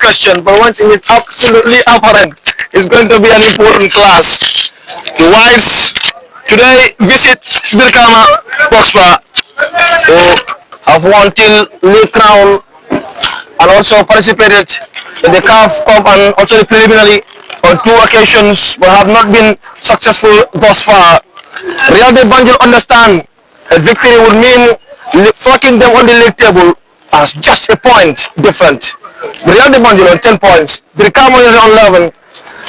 question, but one thing is absolutely apparent. It's going to be an important class. The wives today visit Brikama Boxpa, who have won till League Crown and also participated in the CAF Cup and also the preliminary on 2 occasions, but have not been successful thus far. Real de Banjul understand a victory would mean flocking them on the league table as just a point different. Real de Banjul on 10 points, Brikama is on 11.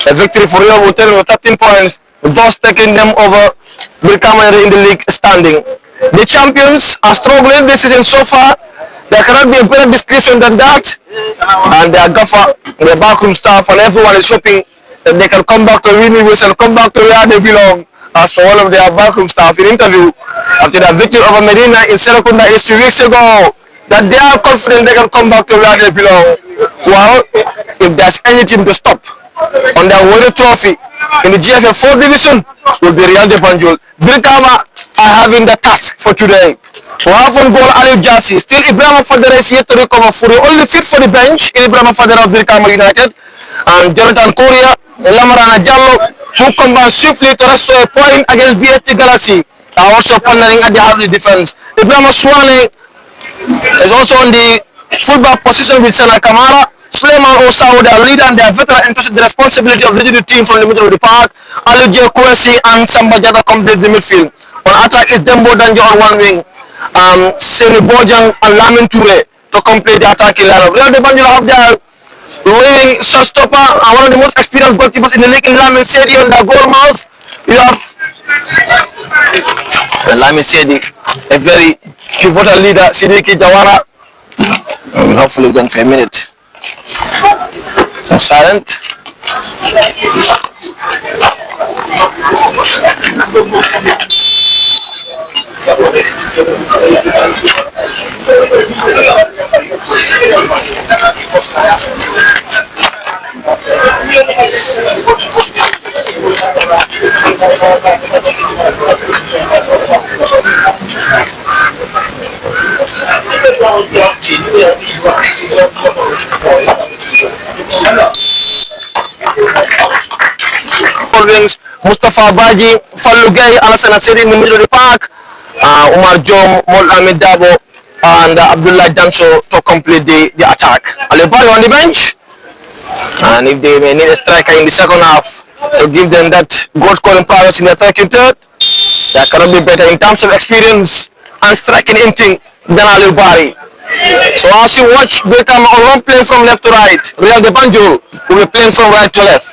A victory for Real would turn with 13 points, thus taking them over Brikama in the league standing. The champions are struggling this season so far. There cannot be a better description than that. And their gaffer, their backroom staff, and everyone is hoping that they can come back to winning ways and come back to where they belong. As for one of their backroom staff in interview after their victory over Medina in Serekunda is 2 weeks ago, that they are confident they can come back to where they belong. Well, if there's any team to stop on their way to trophy in the GFF 4 division, will be Real de Banjul. Brikama are having the task for today. We have on goal Ali Jassi. Still Ibrahim Fadera is yet to recover fully. Only fit for the bench in Ibrahim Fadera of Brikama United. And Jonathan Korea, Lamarana Jallo, who combines swiftly to restore a point against BST Galaxy, are also partnering at the heart of the defense. Ibrahim Swane is also on the fullback position with Sana Kamara. Suleiman Osawo, their leader, and their veteran, entrusted the responsibility of leading the team from the middle of the park. Ali J. Kwesi and Samba Jada complete the midfield. On attack is Dembo Danjo on one wing. Seni Bojang and Lamin Toure to complete the attacking lineup. Real de Banjul have their winning shotstopper and one of the most experienced goalkeepers in the league in Lamin Sedi on their goal mouth. You have Lamin Sedi, a very pivotal leader, Sidiki Jawara. We'll hopefully go for a minute. Silent. Wings, Mustafa Baji, Fallu Gay, Alassane Sedi in the middle of the park, Umar Jom, Mohamed Dabo, and Abdullah Danso to complete the attack. Alibari on the bench, and if they may need a striker in the second half to give them that goal scoring prowess in the second third, that cannot be better in terms of experience and striking instinct than Alibari. So as you watch Brikama on one playing from left to right, Real de Banjul will be playing from right to left.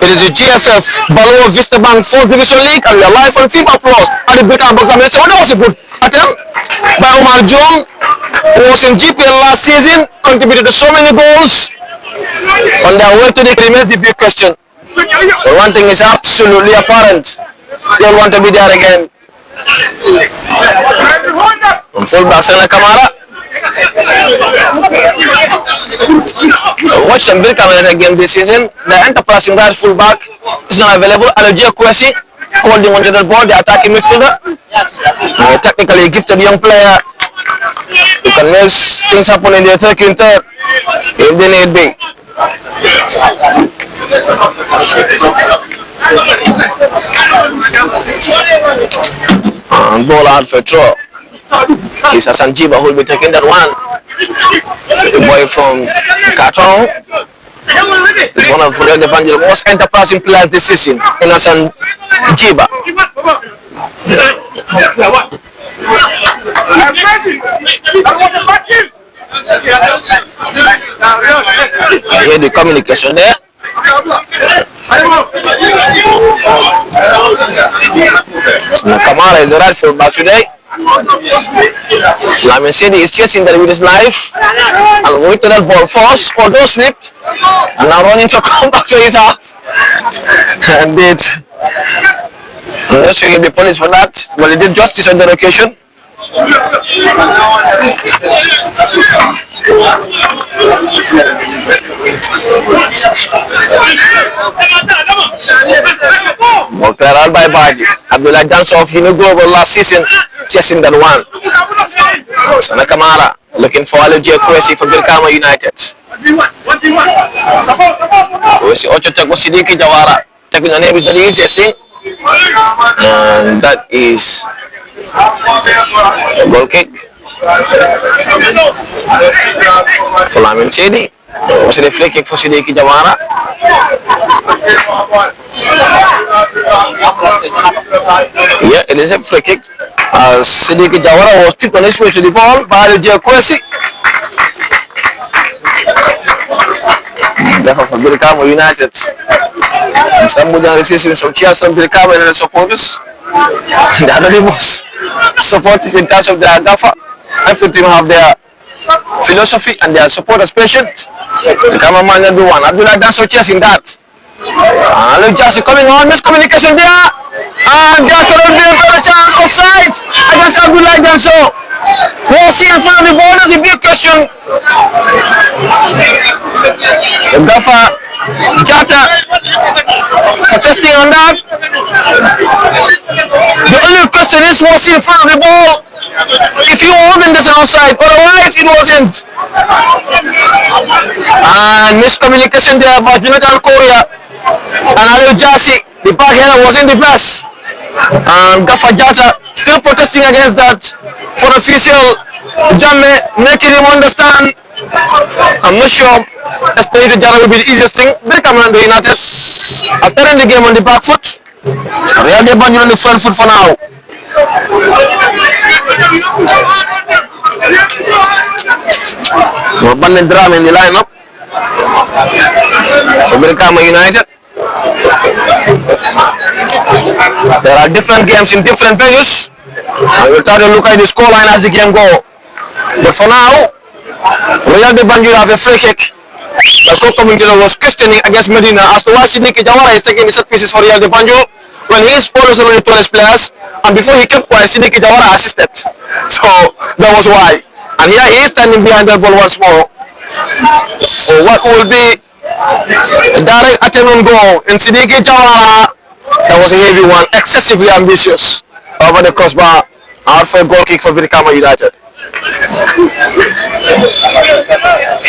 It is the GFF Balowo Vista Bank 4th Division League, and we are live on FIFA Plus at the Brikama Box. So that was a good attempt by Omar Jom, who was in GPL last season, contributed to so many goals. On their way to the remains the big question. But one thing is absolutely apparent. They all want to be there again. On fullback, Sana Kamara. Watch some Brikama again this season. The enterprising right fullback is not available. Alojia Kwesi holding onto the ball, the attacking midfielder. Technically gifted young player who can make things happen in the attacking third if they need be. And ball out for throw. It's Sanjiba who will be taking that one. The boy from Katon is one of the Banjul most enterprising players this season in Sanjiba. I hear the communication there. Kamara is the right fullback today. Lamin Sedi is chasing that with his life and going to that ball first, although slipped, and now running to come back to his half. And did. I'm not sure he'll be punished for that, but he did justice on that occasion. Ball cleared out by Baji. Abdullah Dansoff, he knew global last season, chasing that one. Sana Kamara looking for Alojia Kwesi for Brikama United. si Ocho Teko Sidiki Jawara taking on every the easiest thing, and that is a goal kick for Lamin Sedi. Was it a free kick for Sidiki Jawara? Yeah, it is a free kick. Sidiki Jawara was tipped on his way to the ball by the Kwesi. Therefore, for Brikama United, some would have received some cheers from Brikama and the supporters. The other was supportive in terms of their gaffer. Every team have their philosophy and their supporters patient. Brikama man everyone. Abdullah dance some cheers in that. Look, Jassy coming on, miscommunication there. And there could be a better chance offside against Abdullah Danso. Was he in front of the ball? That's a big question. The gaffer Jata for testing on that. The only question is, was he in front of the ball? If you were then there's an offside, otherwise it wasn't. And miscommunication there about Jonathan Korea and Jassy. The back hair was in the press. And Gaffer Jata still protesting against that for official Jamme making him understand. I'm not sure explaining to Jata will be the easiest thing. Brikama United are turning the game on the back foot. Real de Banjul on the front foot for now. No abundant drama in the lineup. So Brikama United. There are different games in different venues. I will try to look at the scoreline as the game go. But for now, Real de Banjul have a free kick. The co-commentator was questioning against Medina as to why Sidiki Jawara is taking the set pieces for Real de Banjul when he is always one of the tallest players, and before he kept quiet, Sidiki Jawara assisted. So that was why. And here he is standing behind the ball once more. So what will be a direct attempt on goal in Sidiki Jawara? That was a heavy one, excessively ambitious over the crossbar. Out for a goal kick for Brikama United.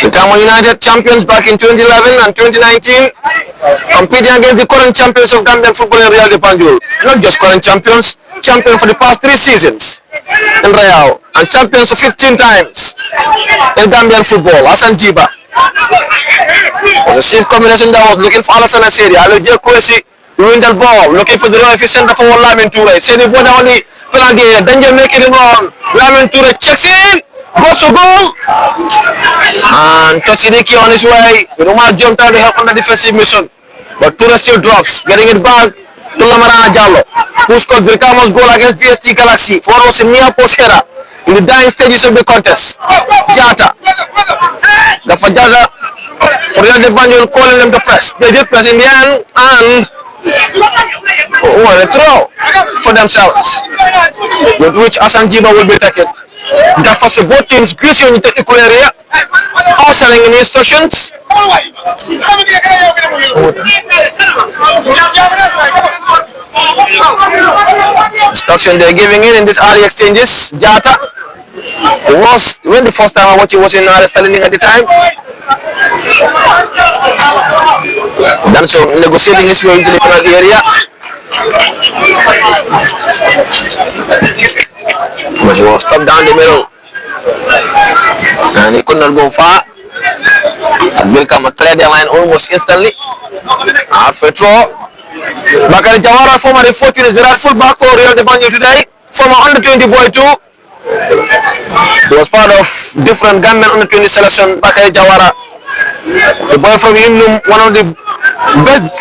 Brikama United champions back in 2011 and 2019, competing against the current champions of Gambian football in Real de Banjul. Not just current champions, champions for the past 3 seasons in Real, and champions for 15 times in Gambian football. Hassan Jiba was a safe combination that was looking for Alassane Seri. Aloje Kwesi win that ball, looking for the Roy center for Lamin Toure. Seri Boda only penalty, danger making him run. Lamin Toure checks in, goes to goal, and Sidiki on his way. Rumar jumped out to help on the defensive mission, but Toure still drops, getting it back to Lamarana Jallo, who scored Brikama's goal against PSG Galaxy. For us in near post header in the dying stages of the contest. Jata, the Fajada for Real de Banjul calling them to press. They did press in the end, and a throw for themselves, with which Hassan Jiba will be taken. The first both teams greasy in the technical area, ushering in instructions. Instruction they're giving in this early exchanges. Jata was, when the first time I watched it was in Stalin at the time. Then so negotiating his way into the penalty area. But he was stopped down the middle, and he could not go far. Brikama cleared the line almost instantly. Out for a throw. Bakari Jawara, former fortune, is the right fullback for Real de Banjul today. Former under-20 boy too. He was part of different Gambian under-20 selection. Bakari Jawara, the boy from Himnum, one of the best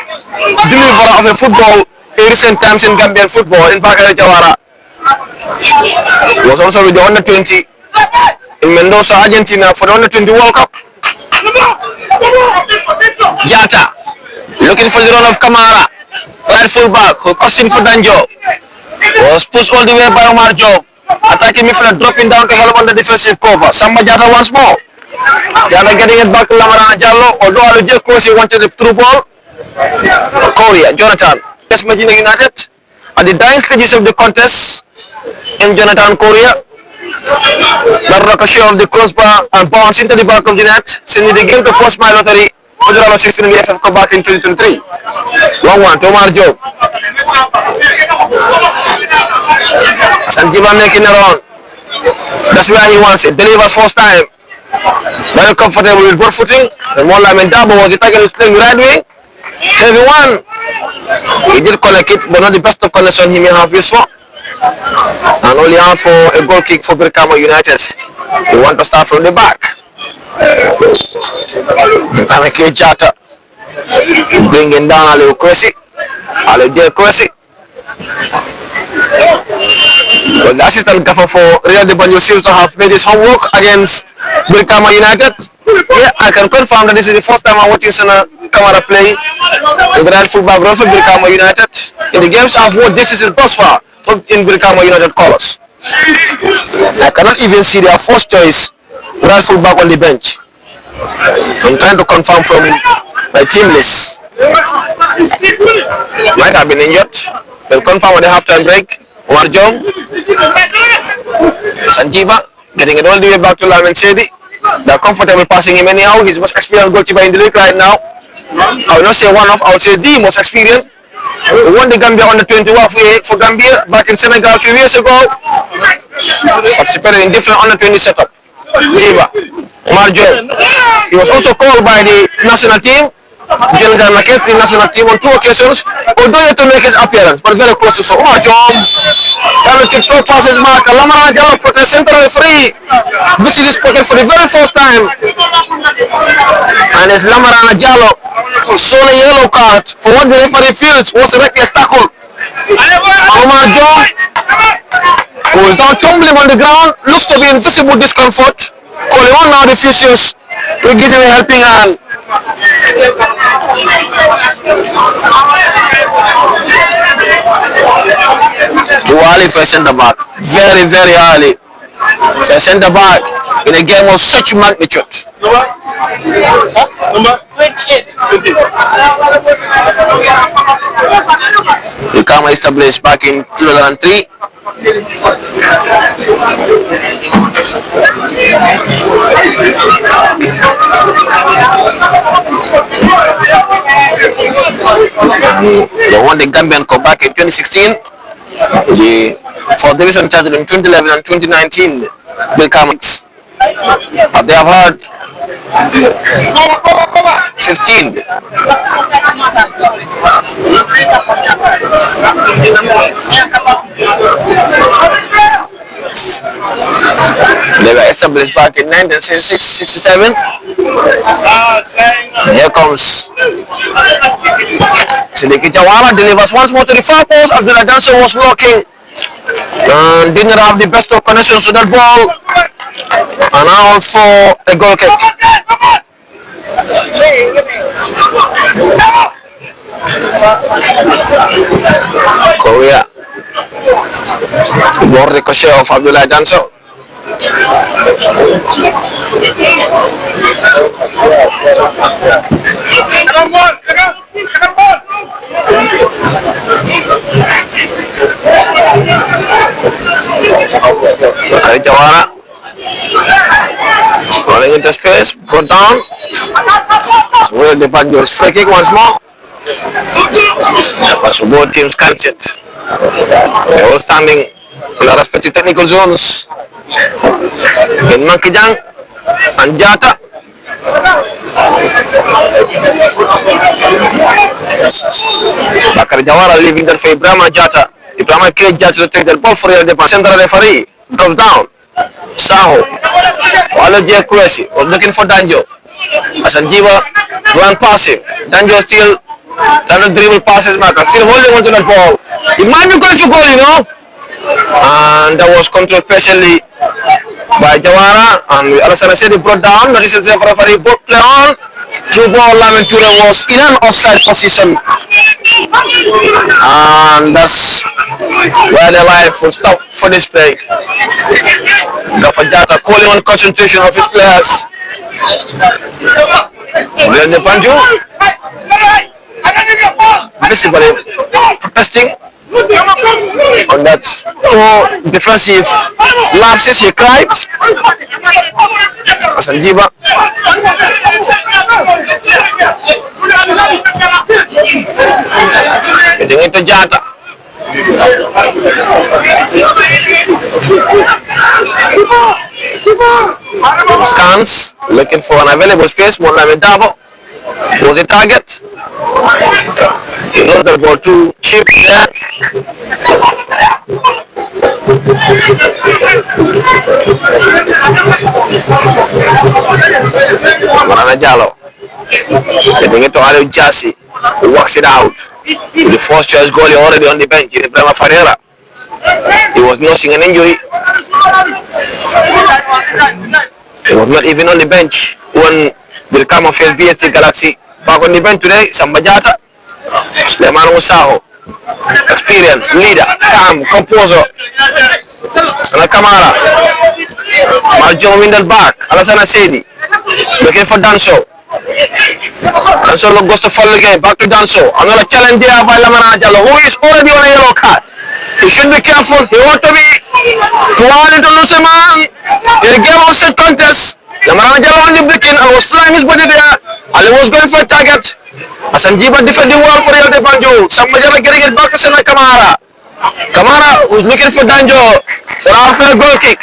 deliverer of a football in recent times in Gambian football, in Bakari Jawara. He was also with the under-20 in Mendoza, Argentina for the under-20 World Cup. Jata looking for the run of Kamara, right fullback, who cuts in for Danjo. Was pushed all the way by Omar Job. Attacking midfielder, dropping down to help on the defensive cover. Samba Jata once more. Jata getting it back to Lamarana Jallo, although Aloje Kwesi wanted the through ball. Korea, Jonathan. Yes, Medina United at the dying stages of the contest in Jonathan Korea. The ricochet of the crossbar and bounce into the back of the net, sending the game to post by lottery. $16 in the FF Cup back in 2023. 1-1 to Omar Job. Sanjiva making it on. That's where he wants it. Delivers first time. Very comfortable with good footing. And more lamentable was the target was playing the right wing. Heavy one. He did collect it, but not the best of connection he may have used for. And only out for a goal kick for Brikama United. They want to start from the back. Brikama Jata bringing down a little Kwesi. A little Kwesi. But the assistant gaffer for Real de Banjul seems to have made his homework against Brikama United. Yeah, I can confirm that this is the first time I'm watching Sana Kamara play in the right fullback role for Brikama United. In the games I've watched this season thus far in Brikama United colours. I cannot even see their first choice right fullback on the bench. I'm trying to confirm from my team list. Might have been injured. They'll confirm on the halftime break. Omar Jom, Sanjiva getting it all the way back to Lamin Shedi. They're comfortable passing him anyhow. He's the most experienced goalkeeper in the league right now. I will not say one of, I would say the most experienced. We won the Gambia under 21 for Gambia back in Senegal a few years ago. Participated in different under 20 setup. Jiva, Omar Jom. He was also called by the national team. General against the national team on 2 occasions, although yet to make his appearance, but very close to so. Omar Jom, kind of TikTok passes back. Lamara Jallo put a center referee. Visit this pocket for the very first time. And it's Lamara Jallo shown a yellow card for what the referee feels was a reckless tackle. Omar Jom, who is now tumbling on the ground, looks to be in visible discomfort. Calling on now the officials to give him a helping hand. Too early for a centre back. Very, very early for a centre back in a game of such magnitude. Brikama established back in 2003. They won the Gambian Cup back in 2016. The 4th division started in 2011 and 2019. Brikama, they have had 15. They were established back in 1966-67. Here comes Sidiki Jawara, delivers once more to the far post. Abdullah Danso was blocking and didn't have the best of connections to that ball. And now for a goal kick. Korea. More ricochet of Abdullah Danso. Okay, Jawara rolling into space, brought down. Will the Banjul's free kick once more. Efforts for both teams cancelled. They're all standing in their respective technical zones. In Mankijang and Jata. Bakar Jawara leaving that for Brikama Jata. Brikama K Jata to take the ball for the central referee. Drops down. Saho. Walo J. Kwesi was looking for Danjo. Sanjiva grand passing. Danjo still trying to dribble passes back. Still holding onto that ball. It might be going for goal, you know. And that was controlled patiently by Jawara. And Alassane said he brought down. That is the referee both play on. Through ball, Lamin Ture was in an offside position. And that's where the life will stop for this play. Gafajata calling on concentration of his players. Then the Banjul visibly protesting on that poor defensive lapses. He cried. Sanjiva Samajata. Scans, looking for an available space. Mohamed Dabo was a target. He knows the ball too cheap there. Marana Jallo getting it to Ali Jassi, who works it out. The first choice goalie already on the bench, Brikama Ferreira. He was nursing an injury. He was not even on the bench when Brikama faced BSC Galaxy. Back on the bench today, Samajata, Suleiman Musaho, experienced leader, calm, composer, and Kamara. Marjo Windel back, Alassana Sedi, looking for Danso. Danso goes to fall again, back to Danso. Another challenge there by Lamana Jallo, who is already on a yellow card. He should be careful, he ought to be trying to lose a man in a game of set contest. Lamana Jallo on the breaking and was flying his body there. Ali was going for a target. Asanjiba defending well for Real de Banjul. Samajara getting it back to Sana Kamara. Kamara who's looking for Danjo. For a goal kick.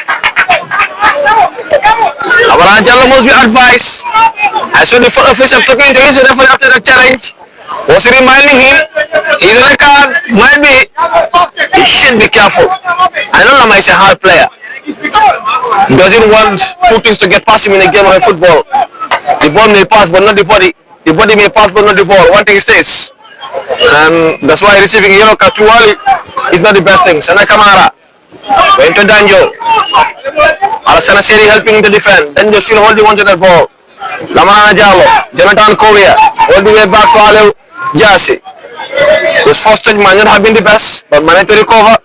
Lamana Jallo must be advised. I saw the front official talking to his referee after the challenge. Was reminding him he's in a car, might be. He should be careful. I know Lama is a hard player. He doesn't want two things to get past him in a game of football. The ball may pass but not the body. The body may pass but not the ball. One thing stays. And that's why receiving a yellow card too early is not the best thing. Sana Kamara went to Danjo. Alassana Seri helping to defend. Danjo still holding on to that ball. Lamana Jallo, Jonathan Korea all the way back to Ale Jassi. His first touch might not have been the best, but managed to recover.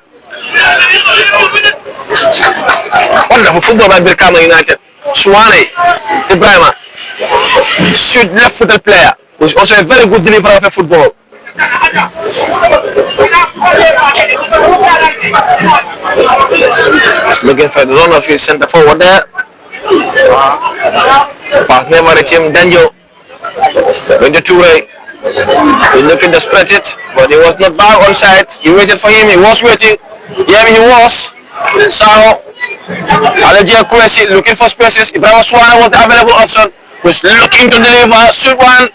Wonderful football by Brikama United. Suwane Ibrahima, sweet left-footed player, who is also a very good deliverer of a football. He's looking for the run of his centre forward there. Pass never reached him. Danjo went to Toure. He looking to spread it, but he was not back on side. He waited for him. He was waiting. Yeah, he was. Sao Alaji Kwesi looking for spaces. Ibrahim Swana was the available option. Was looking to deliver. Sweet one.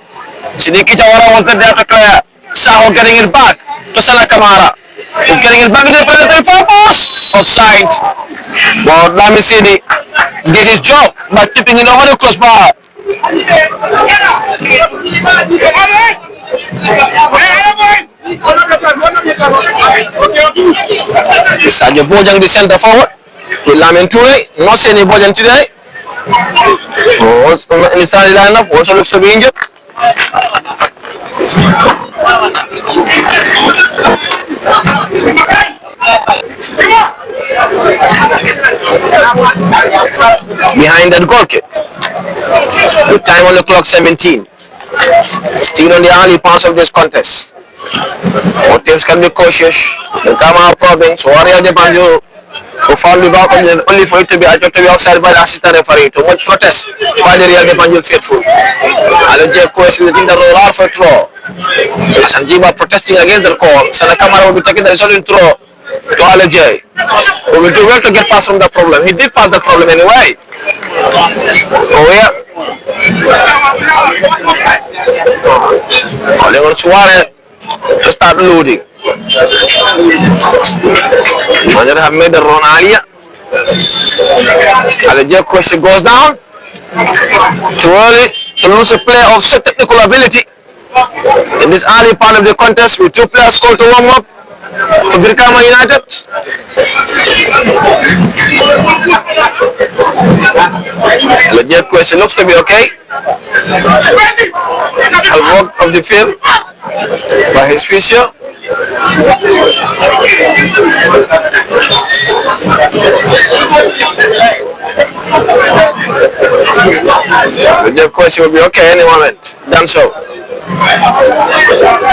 Sidiki Jawara was the there to clear. Sao getting it back to Sana Kamara. He's getting it back to the penalty for post. Offside. But Lami Sidi did his job by tipping it over the crossbar. Sadio Bojang the center forward. With Lamin Toure, not seeing any Bojang today. In the starting lineup, also looks to be injured. Behind that goal kick. With time on the clock 17. Still on the early parts of this contest. Both teams can be cautious. The Brikama problems. So Real de Banjul who found the ball only for it to be adjudged to be outside by the assistant referee. To much protest by the Real de Banjul faithful. Alaji Kwesi letting the roll out for a throw. Sanjiba protesting against the call. Sana Kamara will be taking the resulting throw to Alaji, who will do well to get past from the problem. He did pass the problem anyway. Oh yeah. Calling on Suarez to start loading. Manager have made the run earlier. Alaji Kwesi goes down. Too early to lose a player of such technical ability. In this early part of the contest, with two players called to warm up for Brikama United. Legit question looks to be okay. I'll walk off the field by his physio. Legit question will be okay any moment. Done so.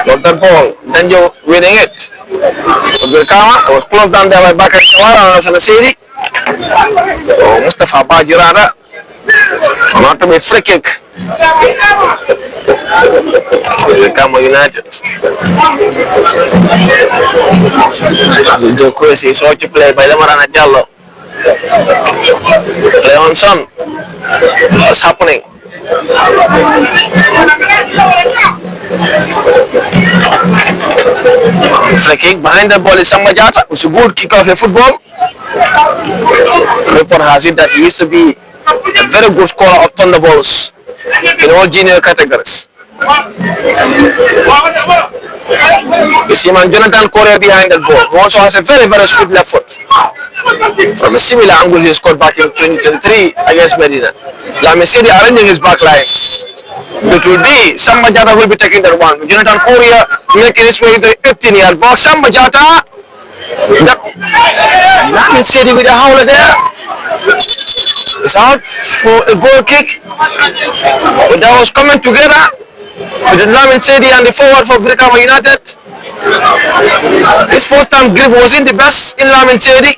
Got that ball. Danjo winning it. Brikama was closed down there by Bakar Kawara and Sanasiri. Oh, Mustafa Bajirada. Not to be free kick. Brikama United. The course is also played by Lamarana Jallo. Leonson. What's happening? Free kick behind the ball is Samba Jata. It's a good kick off a football. Report has it that he used to be a very good scorer of thunderballs in all junior categories. You see man Jonathan Correa behind that ball, who also has a very sweet left foot. From a similar angle he scored back in 2023 against Medina. Lamin Sedi arranging his back line. It will be Samba Jata will be taking that one. Jonathan Correa making his way to the 18-yard box. Samba Jata. Lamin Sedi with a howler there. It's out for a goal kick. But that was coming together with Lamin Sedi and the forward for Brikama United. His first time grip was in the best in Lamin Sedi.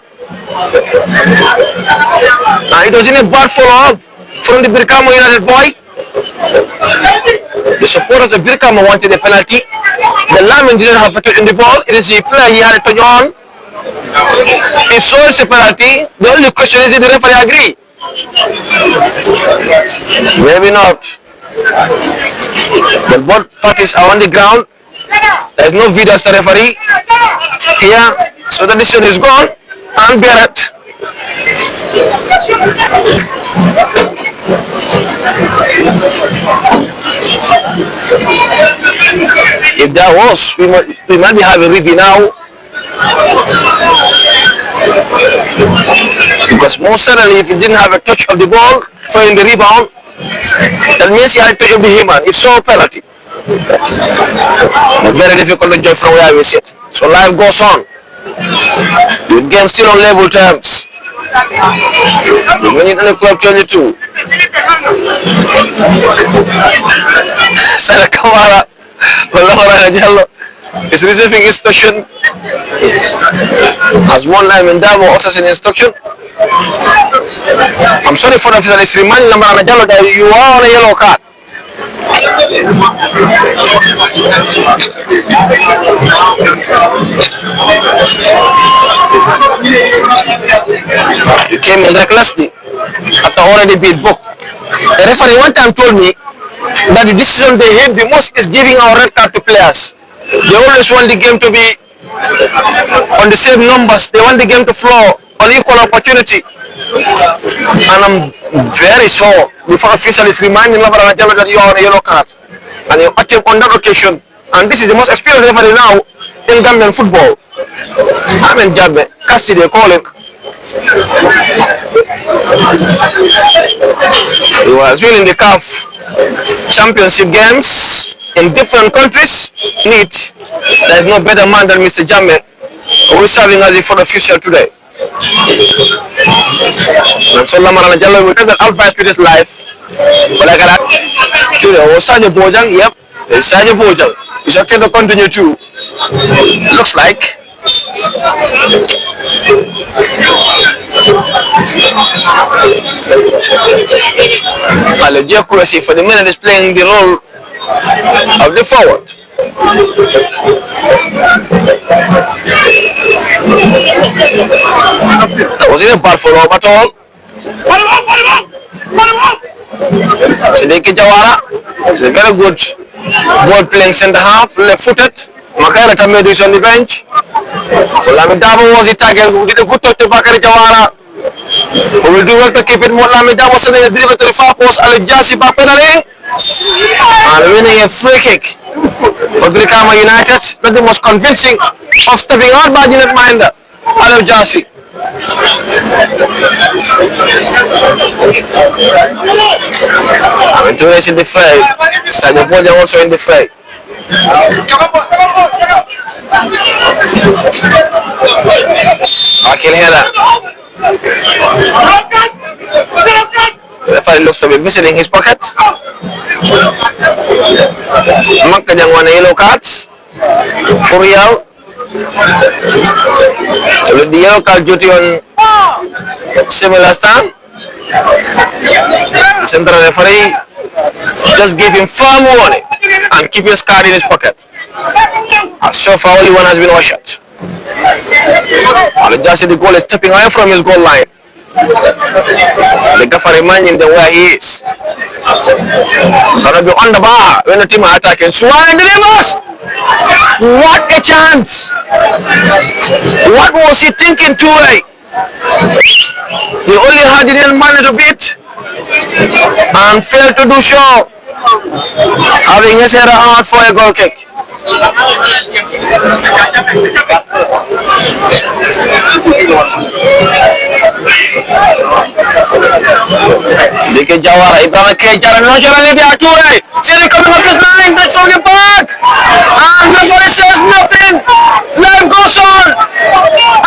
It was in a bad follow-up from the Brikama United boy. The supporters of Brikama wanted a penalty. The Lamin didn't have a touch on the ball. It is the player he had a touch on. If so, it's a penalty. The only question is, did the referee agree? Maybe not. But both parties are on the ground. There is no video as the referee here. So the decision is gone. And Barrett. If there was, we might be having a review now. Because most certainly if he didn't have a touch of the ball following the rebound, that means he had a touch of the human. If so, penalty. But very difficult to judge from where we sit. So life goes on. The game still on level terms. The minute on the clock 22. Sana Kamara Jallo is receiving instruction as one line in Damo also an instruction. I'm sorry for the officer, it's reminding Lamarana Jallo that you are on a yellow card. You came in recklessly after already being booked. The referee one time told me that the decision they hate the most is giving our red card to players. They always want the game to be on the same numbers. They want the game to flow on equal opportunity. And I'm very sure the official is reminding Lamarana Jallo that you are on a yellow card. And you attempt on that occasion. And this is the most experienced referee now in Gambian football. I mean, Jabbe, Casti, they call him. He was winning the CAF championship games in different countries. Neat. There is no better man than Mr. Jamme, who is serving as the fourth official today. And so Lamarana Jallo will take that advice to this life. But I got to Sadio Bojang, yep, it's Sadio Bojang. It's okay to continue too. Looks like. The accuracy for the minute is playing the role of the forward. That wasn't a bad follow-up at all. Sidiki Jawara is a very good ball playing centre half, left-footed. Makara Tamedu is on the bench. Lamin Dabo was the target who did a good touch to Bakari Jawara. Who will do well to keep it. Lamin Dabo sending a dribble to the far post. Al Jassi back pedaling. And winning a free kick for Brikama United. Not the most convincing of stepping out by Janet Minder. Al Jassi. Banjul is in the fray. Sadio Bojang also in the fray. Akil Hela. The referee looks to be visiting his pocket. Makanya one yellow cards. For real. So the yellow card duty on similar stand. The central referee just gave him firm warning. and keep his card in his pocket. As so far, only one has been ushered. Just the goal is stepping away from his goal line. The gaffer reminding them where he is. Gonna be on the bar when the team are attacking. Swine Rivers! What a chance! What was he thinking two-way? He only had it in mind to beat and failed to do so, having his header out for a goal kick. Sike Jawara, Ibrahim K. Jara, no Jara Libya, two-way. Siri coming off his line, that's from the back. And the boy says nothing. Life goes on.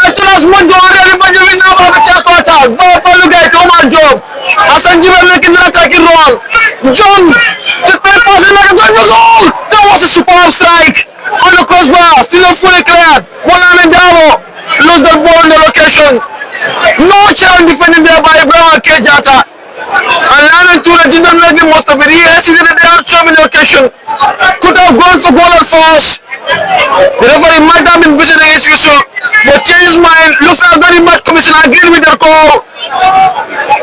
Until as Banjul already Banjul now have a tackle attack. Ball for the guy, Omar Job. Hassan Jiba making an attacking run. John, the play pass and going for goal. That was a superb strike. On the crossbar, still not fully cleared. Mohamed Dabo lose the ball in the location. No chance defending there by Ibrahim K. Jata. And Lamin Ture did not make the most of it. He hesitated at the outcome in the occasion. Could have gone for goal and force. The referee might have been visiting his whistle, but changed his mind. Looks as though the match commissioner agreed with their call.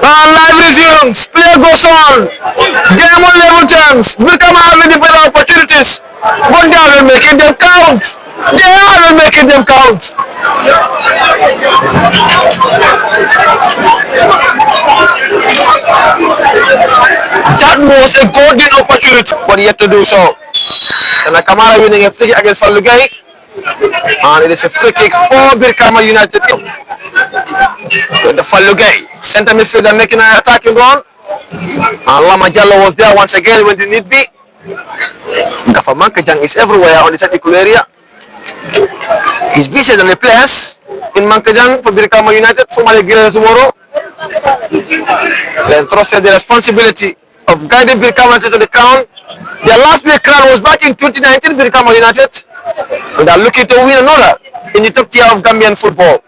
And live resumes. Play goes on. Game on level terms. Brikama having the better opportunities. But they are making them count. They are making them count. That was a golden opportunity, but yet to do so. And Kamara winning a free kick against Falugay. And it is a free kick for Brikama United. With the Falugay center midfielder making an attacking run. And Lama Jallo was there once again when the need be. Gaffer Mankajang is everywhere on the technical area. He's busy than the players in Mankajang for Brikama United, formerly Gilles tomorrow. They entrusted the responsibility of guiding Brikama to the crown. Their last big crown was back in 2019, Brikama United. And they're looking to win another in the top tier of Gambian football.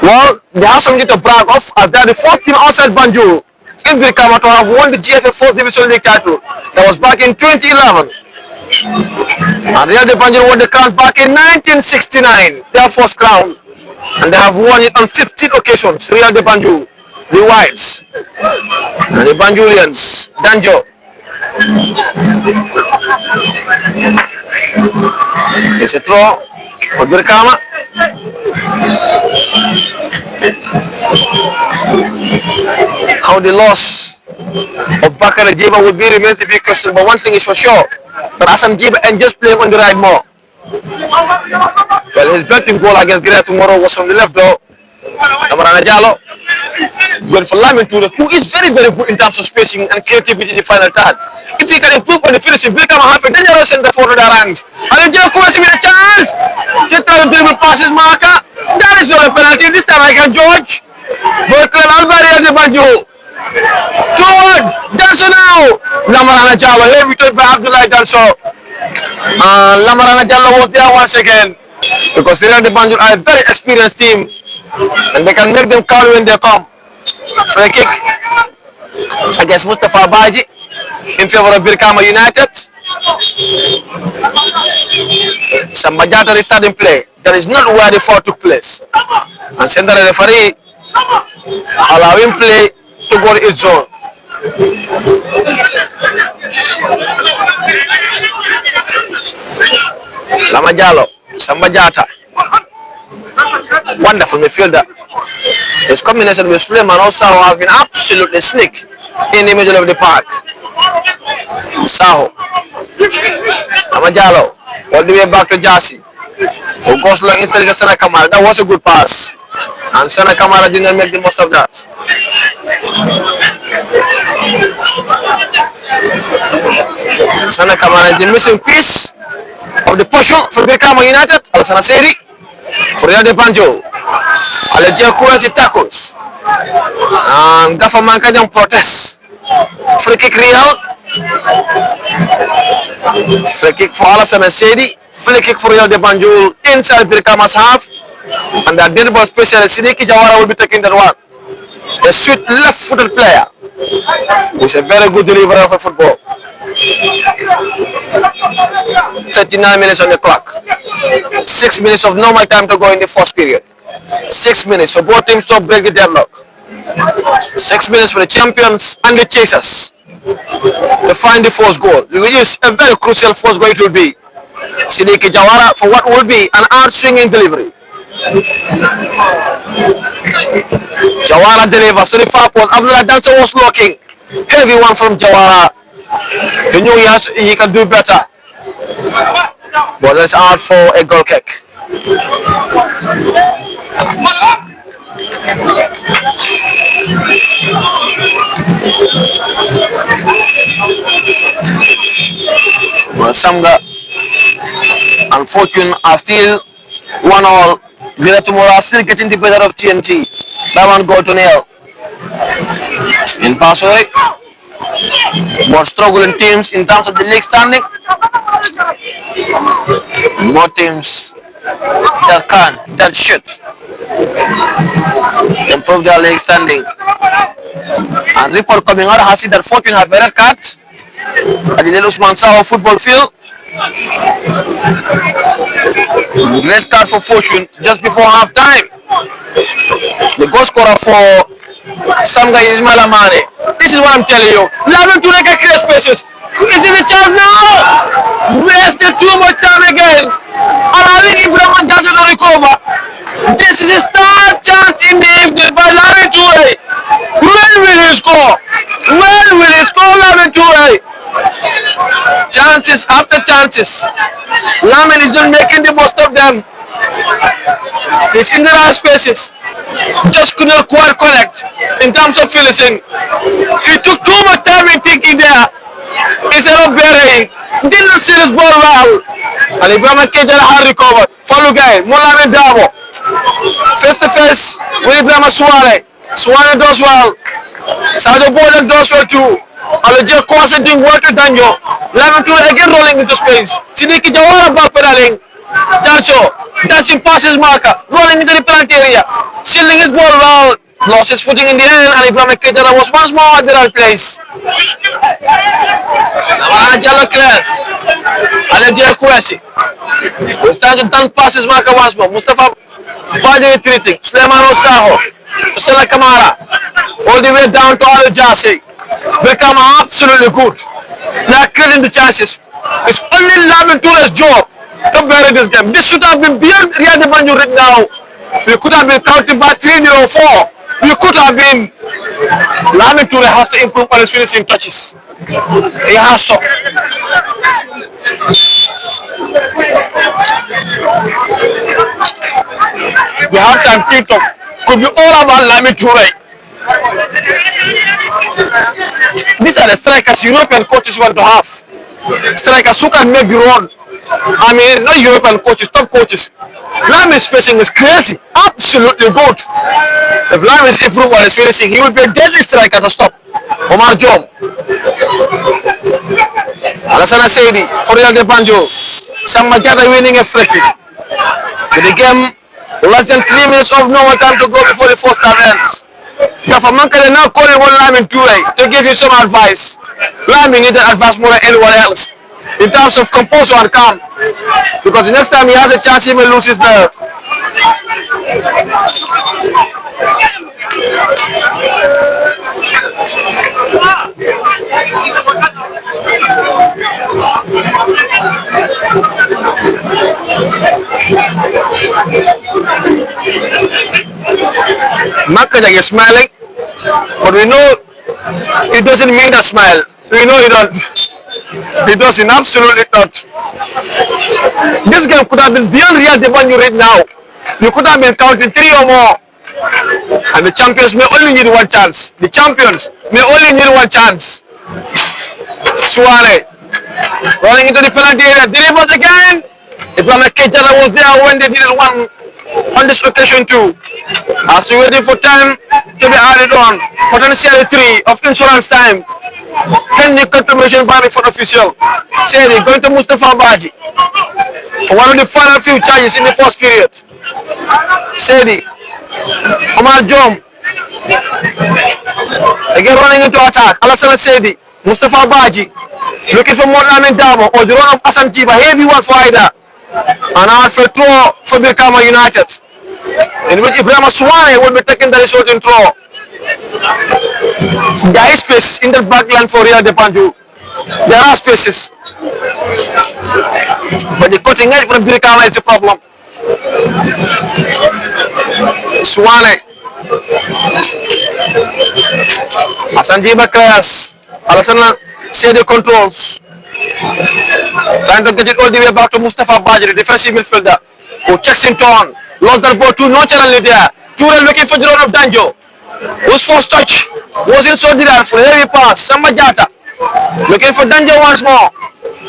Well, they have something to brag of as they are the first team outside Banjul in Brikama to have won the GFA 4th Division League title. That was back in 2011. And Real de Banjul won the crown back in 1969, their first crown. And they have won it on 15 occasions, Real de Banjul, the Whites, and the Banjulians, Danjo. It's a throw for Brikama. How the loss of Bakar Jiba would be remains the big question, but one thing is for sure, that Hassan Jiba and just playing on the right more. Well, his betting goal against Grea tomorrow was from the left though. Namarana Jallo going for Lamin Ture, who is very, very good in terms of spacing and creativity in the final third. If he can improve on the finishing, Brikama have a dangerous center for the ranks. And Joe Kuwasi with a chance. Central dribble passes marker. That is not a penalty. This time I can judge. But Alvaria de Banjul. Toward Danso now. Lamarana Jallo, heavy touch by Abdullah Danso. Lamarana Jallo was there once again. Because Real de Banjul are a very experienced team. And they can make them count when they come. Free kick against Mustafa Baji in favor of Brikama United. Sambajata is starting play. That is not where the foul took place. And center referee allowing play to go to his zone. Lamajalo, Sambajata. Wonderful midfielder. His combination with Suleiman also has been absolutely slick in the middle of the park. Saho, Amajalo, all the way back to Jassy, who goes long instead of Sana Kamara. That was a good pass, and Sana Kamara did not make the most of that. Sana Kamara is the missing piece of the portion for Brikama United. Al-Sana Seri for Real de Banjul. Alejia Kurasi tackles and Gaffer Mankajang protests. Free kick Real. Free kick for Alassane Sedi. Free kick for Real de Banjul inside Brikama's half. And the dead ball specialist Sidiki Jawara will be taking that one. A sweet left-footed player who is a very good deliverer of football. 39 minutes on the clock. 6 minutes of normal time to go in the first period. 6 minutes for both teams to break the deadlock. 6 minutes for the champions and the chasers to find the first goal, which is a very crucial first goal it will be. Sidiki Jawara for what will be an hard swinging delivery. Jawara delivers to the far post. Abdullah Dancer was blocking. Heavy one from Jawara. He knew he can do better. But that's out for a goal kick. Well, Samga and Fortune are still 1-1. Tomorrow are still getting the better of TNT. That one goal to nil. In Passaway, more struggling teams in terms of the league standing. More teams that should improve their league standing. And report coming out has seen that Fortune have a red card at the Usman Sao football field. Red card for Fortune just before half time. The goal scorer for Samga is Malamane. This is what I'm telling you. Lavin to make a clear spaces. Is it a chance now? Wasted too much time again. Allowing Ibrahim Banjul to recover. This is his third chance in the evening by Lavin Toure. When will he score? When will he score, Lavin Toure? Chances after chances. Lamin is not making the most of them. He's in the right spaces. Just could not quite correct in terms of finishing. He took too much time in thinking there. Instead of burying, did not see this ball well. And Ibrahim Kejala had recovered. Follow guy, Moulamed Dabo. Face to face with Ibrahim Suare. Suare does well. Sado Bolan does well too. Alaji Kwasa doing work to Danjo. Lavin Toure again rolling into space. Sidiki Jawara back pedaling. Dancho, dancing past his marker, rolling into the penalty area. Shielding his ball well. Lost his footing in the end, and Ibrahim Kejala was once more at the right place. Jallo clears. Alaji Kwasi. He's trying to dance past his marker once more. Mustafa Badi retreating. Suleiman Osaho. Usala Kamara. All the way down to Al Jasi. Brikama absolutely good. They are creating the chances. It's only Lavin Toure's job to bury this game. This should have been beyond Riyad Banjul right now. We could have been counting by 3-0-4. We could have been. Lavin Toure has to improve on his finishing touches. He has to. The halftime TikTok could be all about Lavin Toure. These are the strikers European coaches want to have. Strikers who can make the run. I mean, not European coaches, top coaches. Lamin's spacing is crazy. Absolutely good. If Lamin is improved on his finishing, he will be a deadly striker to stop Omar Jom. Alassana Seydi for Real de Banjul. Sam Majada winning a free kick. With the game less than 3 minutes of normal time to go before the first half ends. Kafamanka now calling on Lamin Toure to give you some advice. Lamin needed advice more than anyone else in terms of composure and calm, because the next time he has a chance he may lose his nerve. Makajak is smiling, but we know it doesn't mean that smile. We know it don't. It doesn't, absolutely not. This game could have been beyond Riyad Banjul right now. You could have been counting 3 or more. And the champions may only need one chance. The champions may only need one chance. Suare rolling into the penalty area. Delivers again. Ibrahim Kejala was there when they needed one on this occasion too. As we waiting for time to be added on. Potentially 3 of insurance time. Pending confirmation by the fourth official. Saying going to Mustafa Baji for one of the final few charges in the first period. Sedi, Omar Jom, again running into attack. Alassana Sedi, Mustafa Baji looking for Mohamed Dabo or the run of Hassan Chiba. Heavy one for Ida. And now for throw for Brikama United. In which Ibrahim Swane will be taking the shot in throw. There is spaces in the backline for Real de Banjul. There are spaces. But the cutting edge from Brikama is the problem. Swane. Hassan Chiba clears. Alassana share the controls. Trying to get it all the way back to Mustafa Baji, the defensive midfielder, who checks in turn. Lost the ball to no challenge there. Ture looking for the run of Danjo. Whose first touch wasn't so delightful. Heavy pass. Samajata looking for Danjo once more.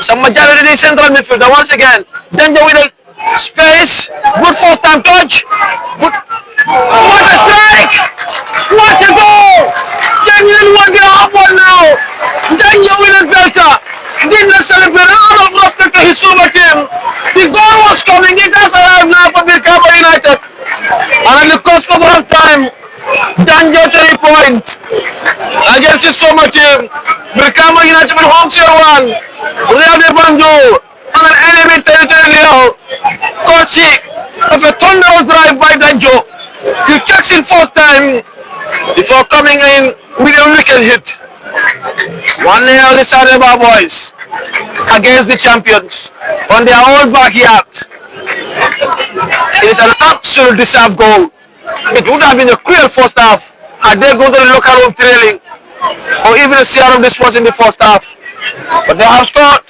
Samajata in the central midfielder once again. Danjo with a space. Good first time touch. Good. What a strike! What a goal! Daniel will be up one now. Danjo with a belter. Didn't celebrate out of respect to his super team. The goal was coming. It has arrived now for Brikama United. And at the cost of half time, Danjo 3 points against his summer team. Brikama United with home 0-1. Real de Banjul on an enemy territorial. Courtesy of a thunderous drive by Danjo. He checks in first time before coming in with a wicked hit. 1-0 the Sareba boys against the champions on their own backyard. It is an absolute deserved goal. It would have been a cruel first half had they gone to the locker room trailing or even a share of the sports in the first half. But they have scored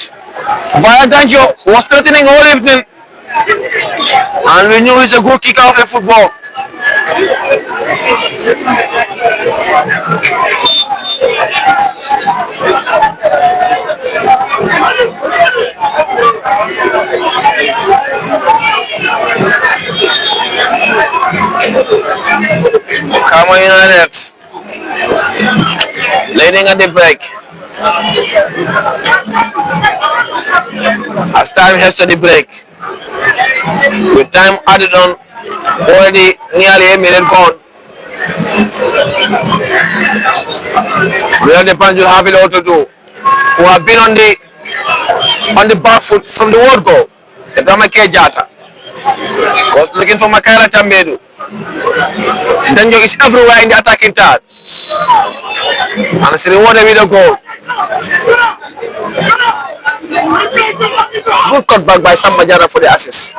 via Danjo, who was threatening all evening. And we knew he's a good kicker of a football. Brikama United leading at the break. As time heads to the break, with time added on, already nearly a minute gone. Real de Banjul have it all to do. Who have been on the back foot from the word goal. The Brikama Jata was looking for Makaila Chambedu. Danjo is everywhere in the attacking third. And it's rewarded with a goal. Good cutback by Sam Majara for the assist.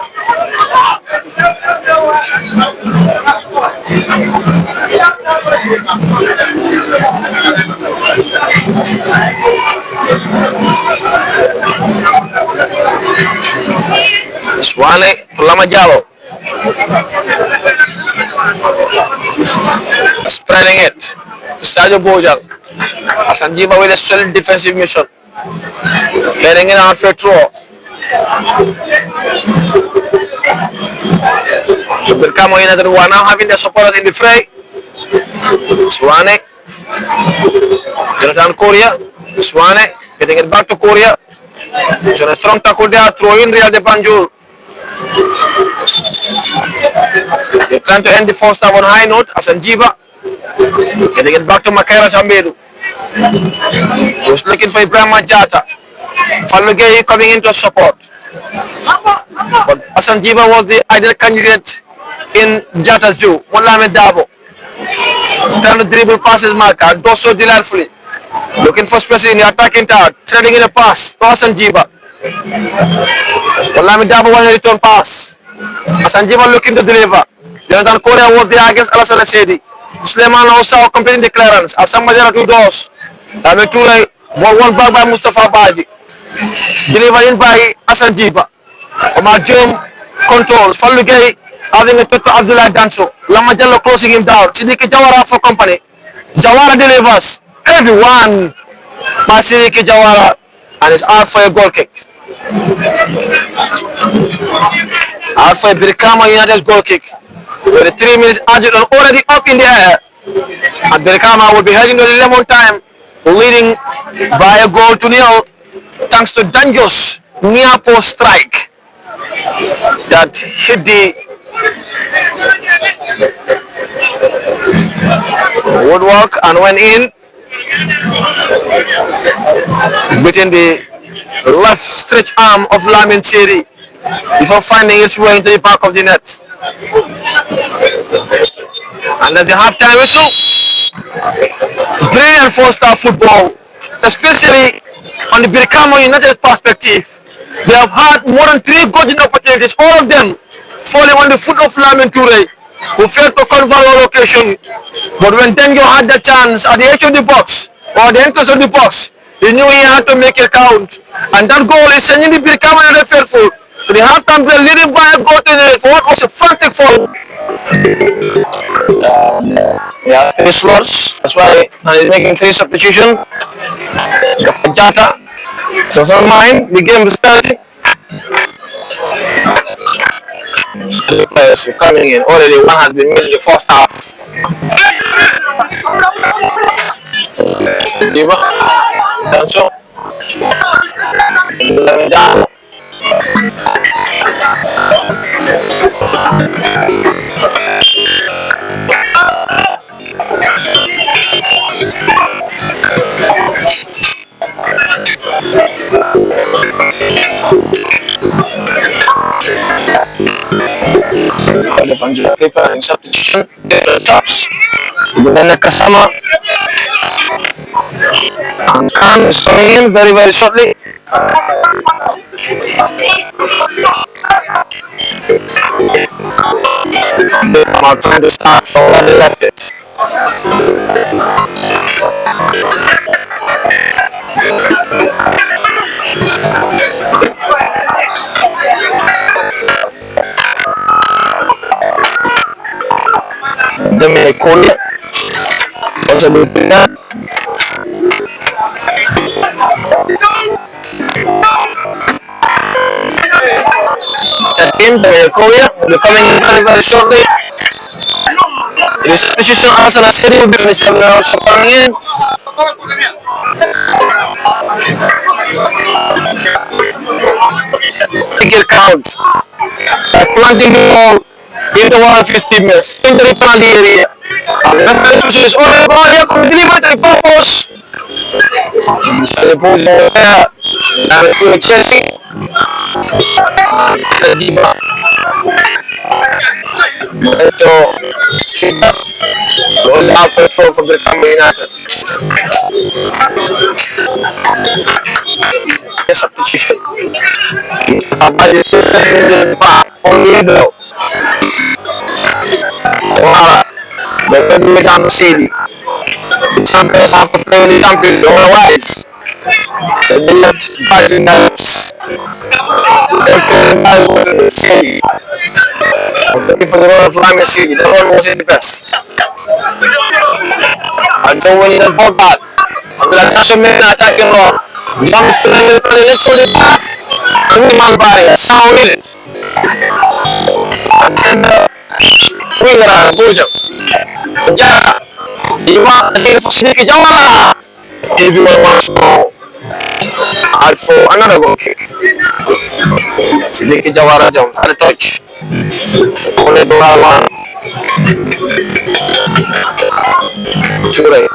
Swane to Lamajalo. Spreading it. Sadio Bojang. Hassan Chiba with a solid defensive mission. Heading in on fair throw. Brikama United who are now having their supporters in the fray. Swane. Jonathan Korea. Swane getting it back to Korea. It's a strong tackle there. Throw in Real de Banjul. They're trying to end the first half on a high note. Hassan Chiba getting it back to Makaila Chambedu. He was looking for Ibrahim Jata. Falugay coming into support. But Hassan Chiba was the ideal candidate in Jata's view. Mohamed Dabo trying to dribble passes marker. Does so delightfully. Looking for space in the attacking tower. Trading in a pass to Hassan Chiba. Mohamed Dabo won a return pass. Hassan Chiba looking to deliver. Jonathan Korea was there against Alassane Sedi. Suleiman also completing the clearance. Hassan Majara 2 doors. Dame Ture one back by Mustafa Baji. Delivered in by Hassan Chiba. Omar Jum controls. Falugay having a touch to Abdullah Danso. Lamajallo closing him down. Sidiki Jawara for company. Jawara delivers. Everyone by Sidiki Jawara. And it's out for a goal kick. Out for a Brikama United's goal kick. With the 3 minutes added on already up in the air. And Brikama will be heading to the lemon time, leading by a goal to nil, thanks to Danjo's near post strike that hit the woodwork and went in. between the left stretch arm of Lamin Seri before finding its way into the back of the net. And as the halftime whistle, brilliant four-star football, especially on the Brikama United perspective. They have had more than three golden opportunities, all of them falling on the foot of Lamin Toure, who failed to convert our location. But when Dengo had the chance at the edge of the box, or the entrance of the box, he knew he had to make it count. And that goal is sending the Brikama United faithful to the halftime bell, leading by a goal to the for what was a frantic fall. Yeah, three slots. That's why he's making three substitutions. Jata doesn't mind. The game is starting. The players are coming in. Already one has been made in the first half. Diba? Danso. The Banjul preparing substitution. Different chops. Kemudian Kasama and Khan is coming in very very shortly. They are trying to start from where they left it. Dominic Korea was able to do that. The team, Dominic Korea, will be coming in very very shortly. The substitution Asana City will be also coming in. Take your count. Planting the ball in the 150 meters in the penalty area. The referee is, oh my god, you could deliver the far post. So the ball there. Now we're chasing. Diba. Ito. Roll out for Brikama United. Substitution. Somebody is in the back on the middle. Wow. They're going to make down the city. The champions have to play with the champions, otherwise they left rising nerves. They're going to the city. I'm looking for the run of Lima City. The run wasn't the best. And so when you get ball back, I'm like, that's a man attacking wrong. Jumps to the let's hold it back. And we man barrier, sound with it. And then we got a good job. Yeah, you want to get for sneaky Jawara. Everyone wants to know. And for another goal kick. Sneaky Jawara jump, had a touch. Only the one. Ture.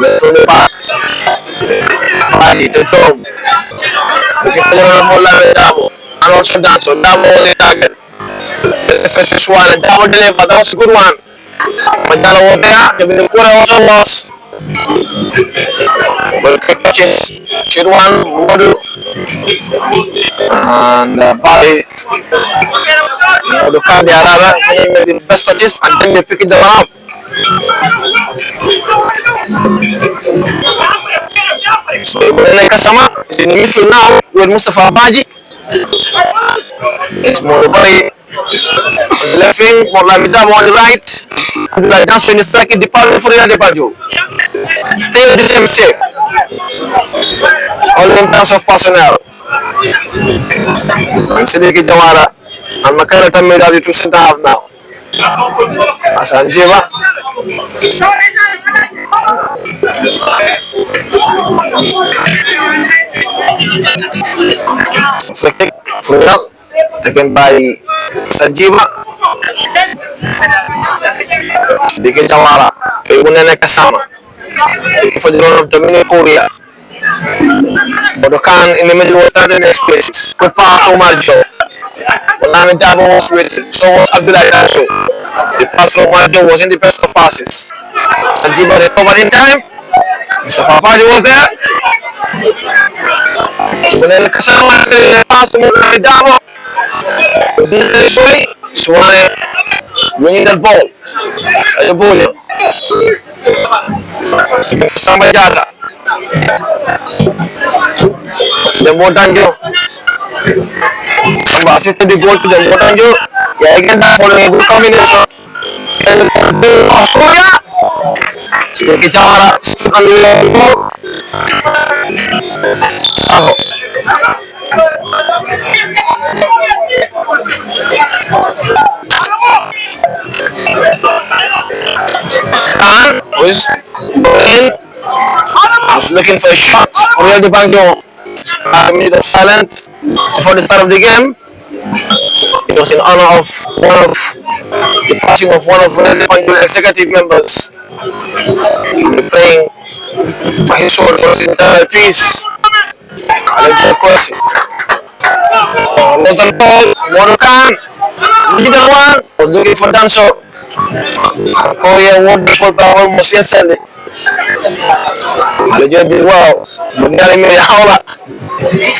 Let's hold it back. Bali to jump. Looking for the ball like Damo. And also Danso. Damo was the target. The first one, and Damo delivered. That was a good one. Manjalo over there. The Kura also lost. But quick touches. Shoot one. Modu. And Bali. Modu the Araba. He made the best touches. And then they picked the one up. So Kasama is in the midfield now with Mustafa Baji. It's Morobari on the left wing, Morlamidam on the right. And like that's when the striking department for the Banjul. Still the same shape. All in terms of personnel. And Sidiki Jawara and Makarata made out the two center half now. Asanjeva. Flick Full taken by Sanjiva. Dikit Jawara. Ibunene Kasama for the run of Dominic Korea. Bodokan in the middle was the next places. Good pass to Marjo. Bonami Dabo was with so was Abdullah Daso. The pass from Marjo was in the best of passes. And Jiba recovered in time. Mr. Fafadi was there. Ibunene Kasama pass to Bonami Dabo. Suwane winning the ball. Saya boleh. Sampai jata. Jemput Tanjo. Sampai assist di goal to Jemput Tanjo. Ya again that following a good combination. Australia. Sebagai cara Khan was in. Was looking for a shot for Real de Banjul. A minute of silence before the start of the game. It was in honor of the passing of one of Real de Banjul executive members. Playing for his soul was in peace. Alex Kwesi. Lost the ball. Modokan. Leader one. Was looking for Danso. Korea wonderful power almost instantly. Legend did well. Bengali made a howler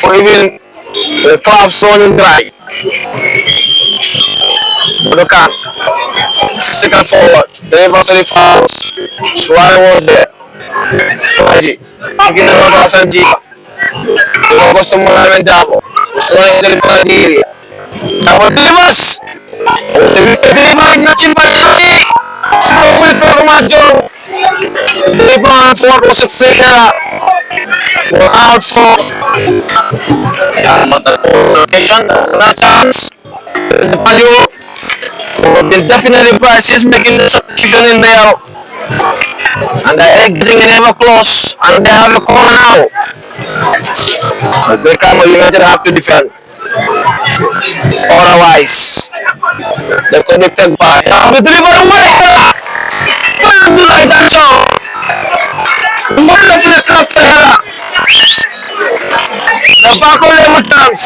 for even the club zone dry. Budokan. Second forward. They fouls. Suara was there. Haji. Mungkin ada balasan Jipa. Lobos temuan Dabo. Suara dari Pandiri. Dabo bebas. Bebas ngacin pasti. Semua itu maju. Rebound forward was a failure. We're out for location, no chance. The value will definitely price is making the substitution in there. And they're exiting in ever close. And they have a corner now. The Brikama United have to defend. Otherwise, they could be taken by. The delivery away! Banjul like that show! Wonderfully crafted header. The back of the comes.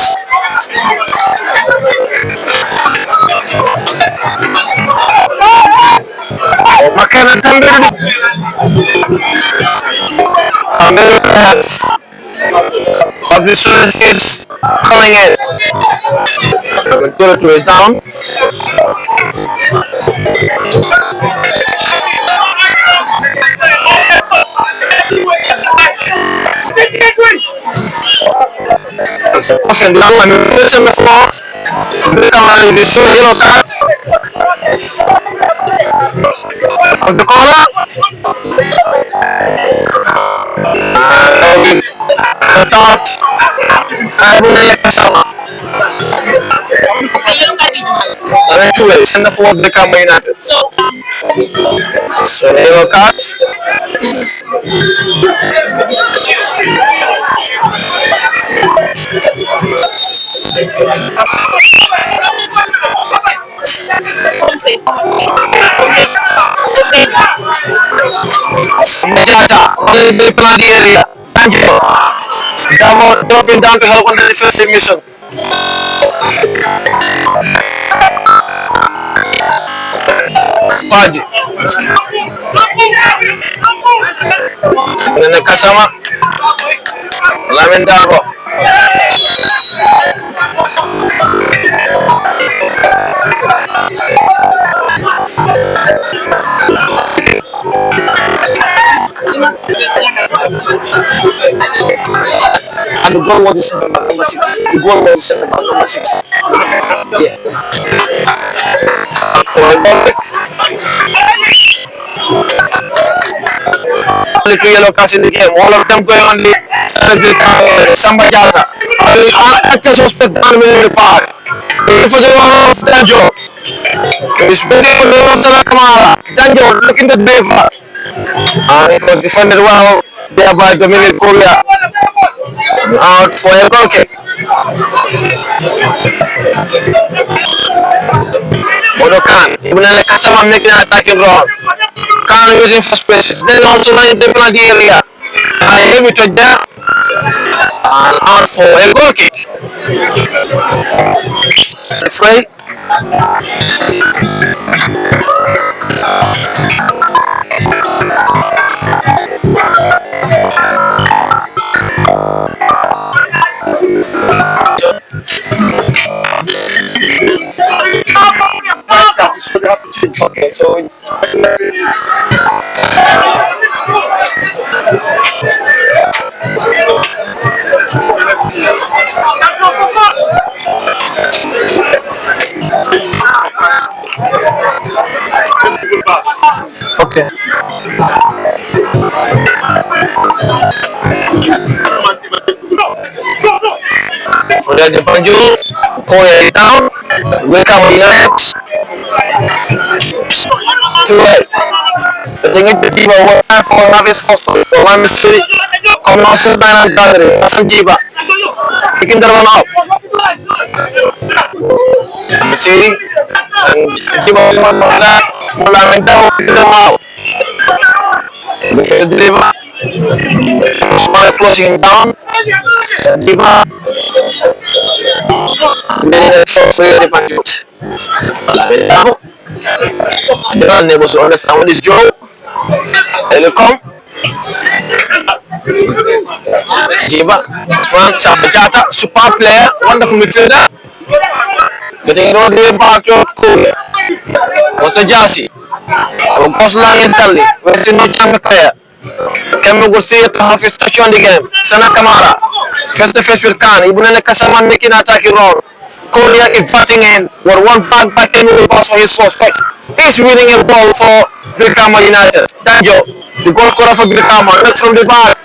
McKenna Tambiru Publishers is coming in. Ventura is down. Caution down and on the floor. Brikama is showing yellow card. On the corner. The thought. I will let Kasama. Eventually, send the floor Brikama United. So yellow card. Majata on the penalty area. Thank you. Damo dropping down to help on the defensive mission. Paji. Nene Kasama. Lamin Dabo. And the goal was the number 6. The goal was the number 6. Yeah. Only 2 yellow cards in the game. All of them going on the Sambajaka. Actors was put down in the park. For the one of Danjo. It's very for the Kamara. Danjo looking to deliver. And it was defended well thereby Dominic Korea. Out for a goal kick. Bodokan, even Kasama making an attacking run. Khan using first places. Then also in the penalty area. A heavy touch there and out for a goal kick. Free. Okay, so okay. For the Banjul, Korea down. Brikama United. Too late. Tingin the team was for Navis Hospital for Lime City. Commercial Banana Gallery. Asan Jiba. Picking the run out. City. And Jiba Mula down. Pick them out. Deliver. Smart closing down. Jiba. Then the trophy the Banjul. Jangan nih bos, understand what is job. Telekom, Jiba, Usman, Sabjata, super player, wonderful midfielder. Getting road way back your Korea. What's the Jasi? Of lang instantly. Where's in the Changa player? Can we go see it to half his touch on the game? Sana Kamara. Face to face with Khan. Even in the Kasaman making an attack wrong. Korea is fighting in. Where one back 10 will pass for his first touch. He's winning a ball for Brikama United. Danjo. The goal scorer for Brikama. Not from the back.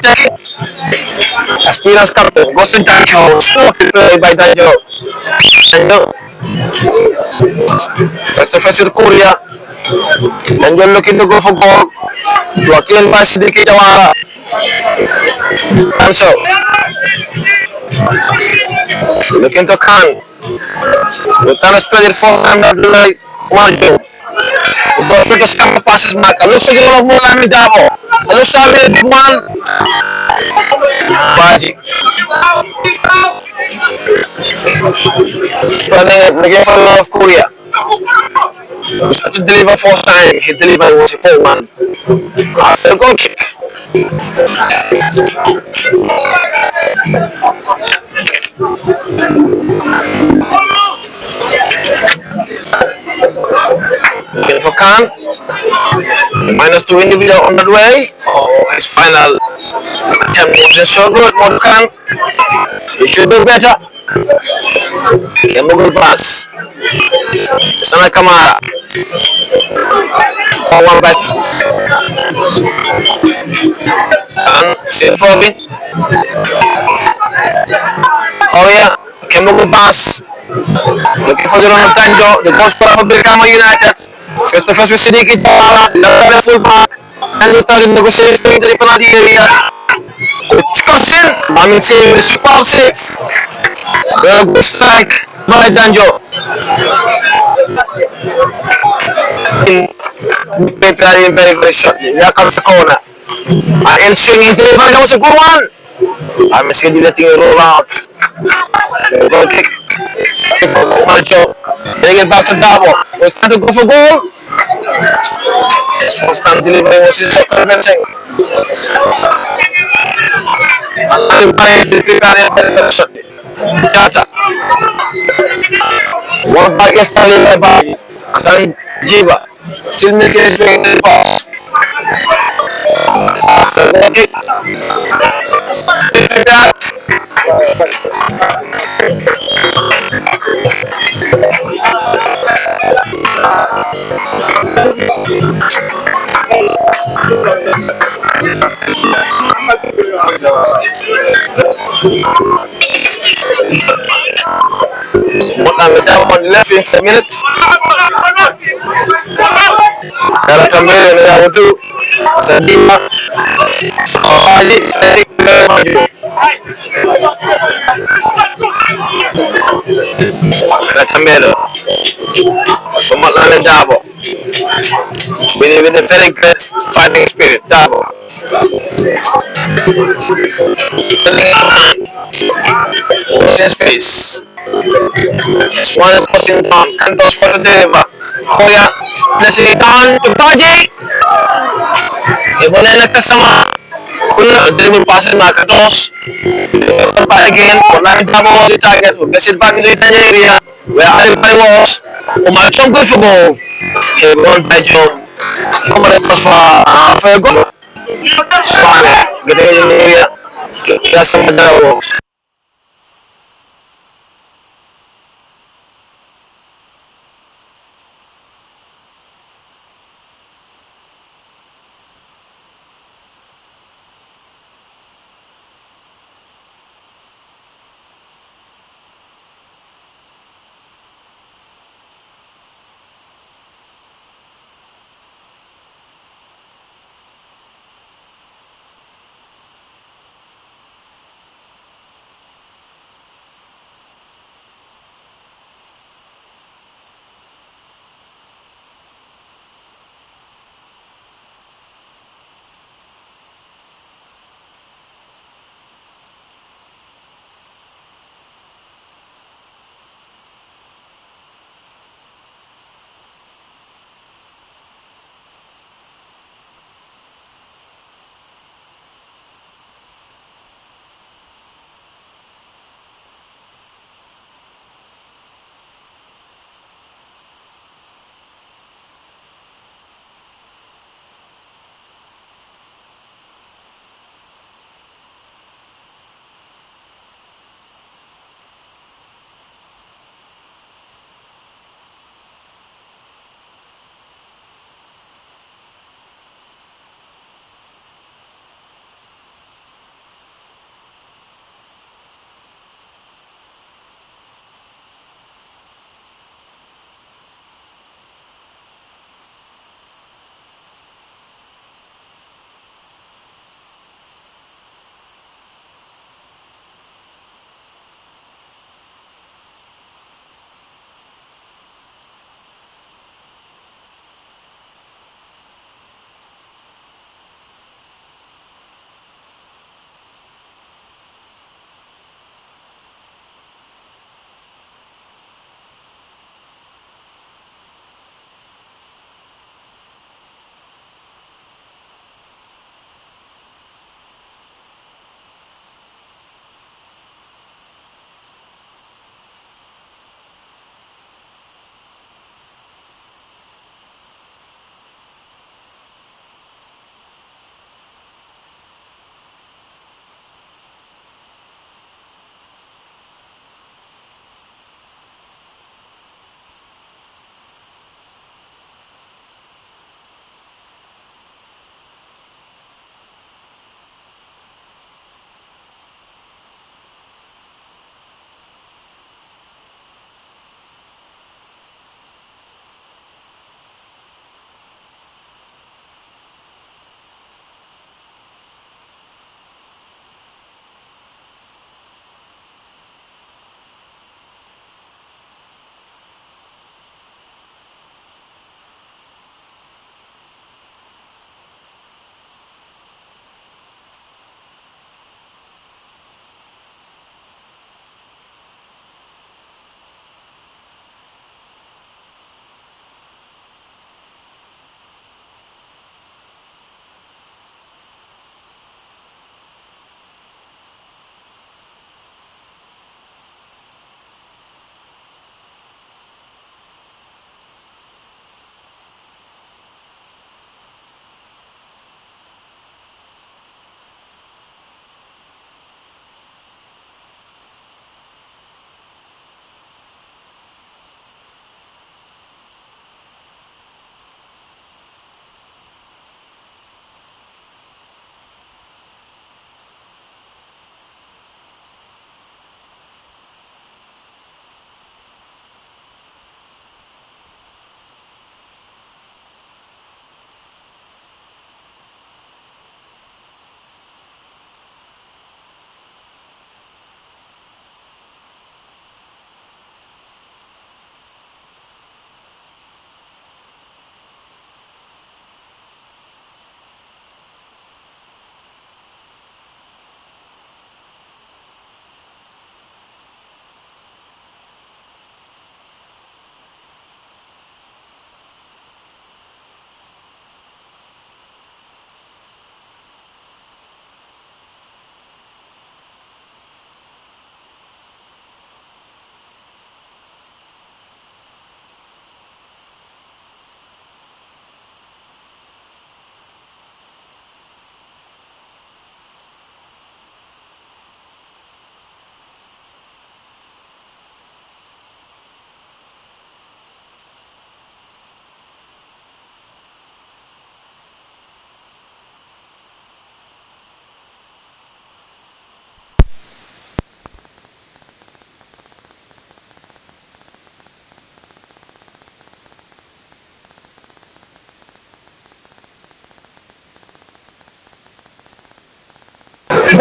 Check it. Experience captain. Goes to Danjo. Spotted play by Danjo. Danjo. Face to face with Korea. Danjo looking to go for goal. Joaquin by Siddiqui Jawara. And so, looking to Khan. The time spread it for him that like Marjo. Boso to scam passes back. Looks like one of Mulami Dabo. Looks like the big one. Baji. Running it again for North Korea. He had to deliver first time. He delivered was a 4-1. After a goal kick. Looking for Khan. -2 individual on the way. Oh, his final attempt wasn't so good. More Khan. He should do better. Good pass. Sana Kamara. For one by and still probing. Korea. Good pass. Looking for the run of Danjo. The goal scorer for Brikama United. Face to face with Siddiqui Jawara. The full back. And Luther in negotiation in the penalty area. It's crossing. Bamin save is superb save. Good strike by Danjo. Preparing very shortly. Here comes the corner. And swinging delivery. That was a good one. I'm scared letting it roll out. Goal kick. Marjo. Getting it back to Dabo. We're trying to go for goal. His first time delivery was his second thing. And preparing very shortly. Data. One back is delivered by Asan Jiba. Still making his way in the box. Goal kick. What time is that on the left in 7 minutes? Cara também ele é muito sedima. Ali ele maju. Cara também ele. Pemat lain jabo. with a very great fighting spirit. Dabo. Watch his face. One passing down. Cantos for the deliver. Kuya, nasilitan. Tumpaji! Iba na nagkasama. Kuna, dribble passes na Cantos. Back again. Wala rin Dabo the target. Magkasit back into the area. Where Alipay was. Umachong good for goal. He won by Joe. Kemarin pas Fergo. Spane. Gitu area. Kita sama Dabo.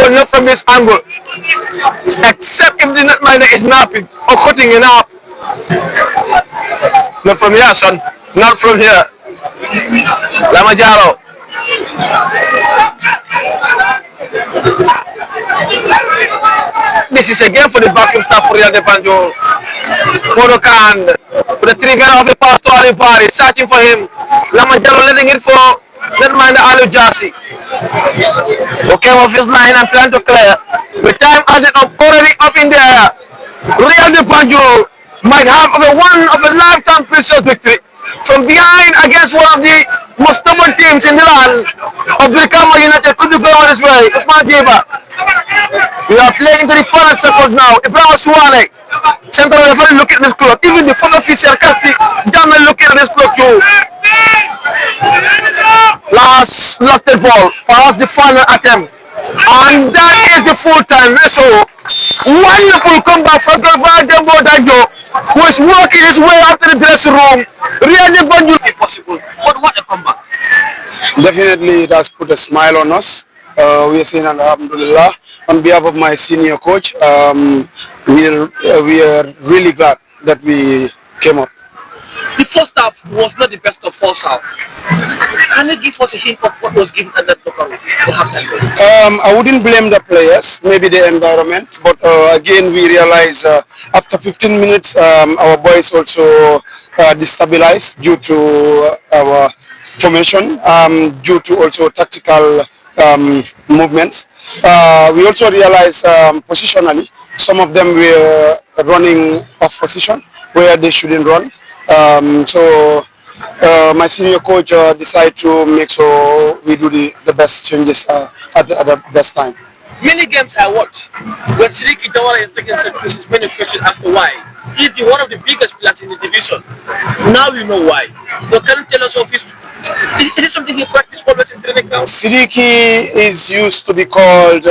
angle, not from this angle. Except if the netminder is napping or cutting it up. Not from here, son. Not from here. Lamajaro. This is a game for the backup staff for Real de Banjul. Modokan, with the trigger of the pass to Ali Bari, searching for him. Lamajaro letting it for netminder Alu Jassi. Okay, off his line and trying to clear. The time added up already up in the air. Real de Banjul might have a lifetime precious victory from behind against one of the most stubborn teams in the land of Brikama United. Could be going on this way. Usman Jiba. We are playing into the final seconds now. Ibrahim Suwane. Central referee look at this clock. Even the former official Casti Jamal look at this clock too. Last ball, perhaps the final attempt. And that is the full-time whistle. Wonderful comeback from Dembo Danjo, who is working his way up to the dressing room. Really Banjul impossible. But what a comeback. Definitely it has put a smile on us. We are saying Alhamdulillah. On behalf of my senior coach, we are really glad that we came up. The first half was not the best of first half. Can you give us a hint of what was given at that locker room? I wouldn't blame the players, maybe the environment, but again we realize after 15 minutes our boys also destabilized due to our formation, due to also tactical movements. We also realize positionally some of them were running off position where they shouldn't run. So my senior coach decided to make sure we do the best changes at the best time. Many games I watched when Sidiki Jawara is taking set pieces, many questions as to why. He's one of the biggest players in the division. Now you know why. So can you tell us of his... Is it something he practiced always in training now? Sidiki is used to be called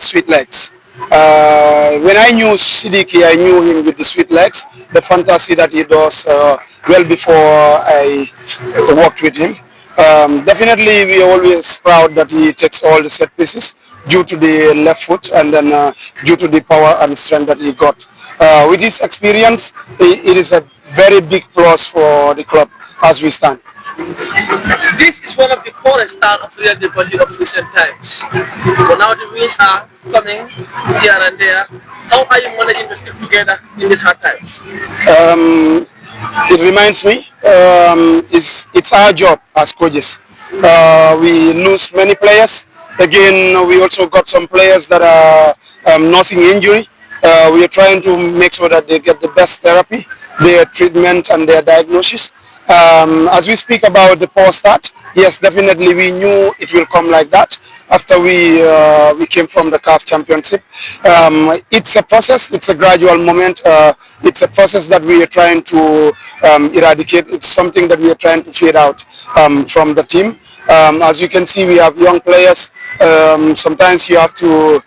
sweet legs. When I knew Sidiki, I knew him with the sweet legs, the fantasy that he does well before I worked with him. Definitely we are always proud that he takes all the set pieces due to the left foot and then due to the power and strength that he got. With his experience, it is a very big plus for the club as we stand. This is one of the poorest start of Real de Banjul of recent times. But now the wins are coming here and there. How are you managing to stick together in these hard times? It reminds me, it's our job as coaches. We lose many players. Again, we also got some players that are nursing injury. We are trying to make sure that they get the best therapy, their treatment and their diagnosis. As we speak about the poor start, yes, definitely we knew it will come like that after we came from the CAF Championship. It's a process, it's a gradual moment, it's a process that we are trying to eradicate. It's something that we are trying to fade out from the team. As you can see, we have young players. Sometimes you have to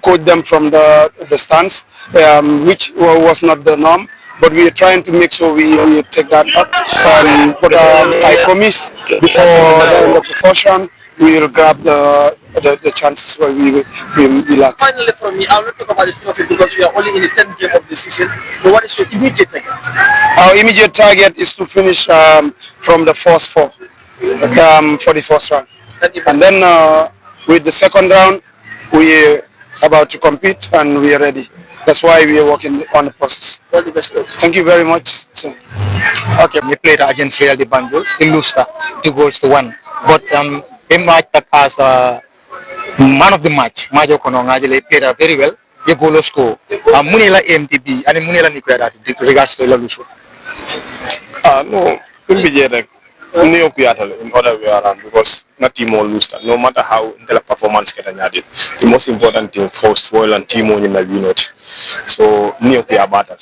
coach them from the stands, which was not the norm. But we are trying to make sure we take that up. But I promise before the end of the session, we will grab the chances where we lack. Finally, from me, I will not talk about the trophy because we are only in the 10th game of the season. But what is your immediate target? Our immediate target is to finish from the first four for the first round. And then with the second round, we are about to compete and we are ready. That's why we are working on the process. All the best, coach. Thank you very much, sir. Okay, we played against Real de Banjul. We lost 2-1. But in match as man of the match, Majo Konongajele played very well. He goal score. Munela MTB and Munela Nikweda regards to Lalusho. No, immediate. In other way around because not team or lose that. No matter how the performance get added, the most important thing first well and team on in the unit. So near we are battered.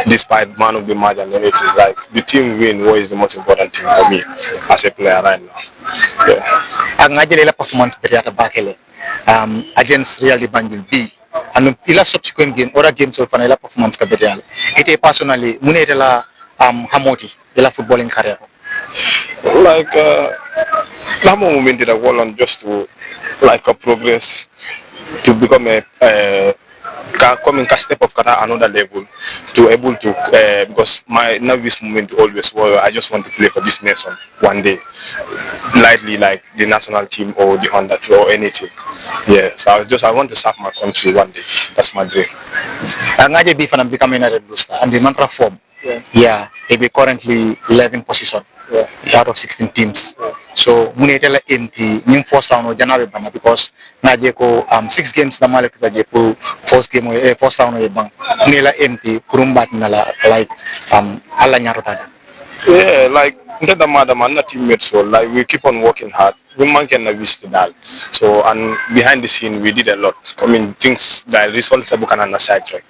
Despite man of the match and everything, like the team win what is the most important thing for me as a player right now. Yeah. Angajele performance period bakele against Real de Banjul B. And ila subsequent game other games of fanela performance ka bereal. Ite personally munetela hamoti ila footballing career. Like that moment that I want just to like a progress to become a coming a step of Qatar another level to able to because my nervous moment always was I just want to play for this nation one day, lightly like the national team or the under or anything. Yeah, so I want to serve my country one day. That's my dream. Ngaje be fan becoming a booster and the mantra form. Yeah, he be currently 11 position out of 16 teams. So munetela empty new first round o January bana because ngaje ko 6 games na male to je pour first game first round o bang nila empty kurumbat nala like alla nyarota. Yeah, like the madam and the teammates, so like we keep on working hard. We man can visit that. So and behind the scene we did a lot. I mean things that results are bukan on the side track.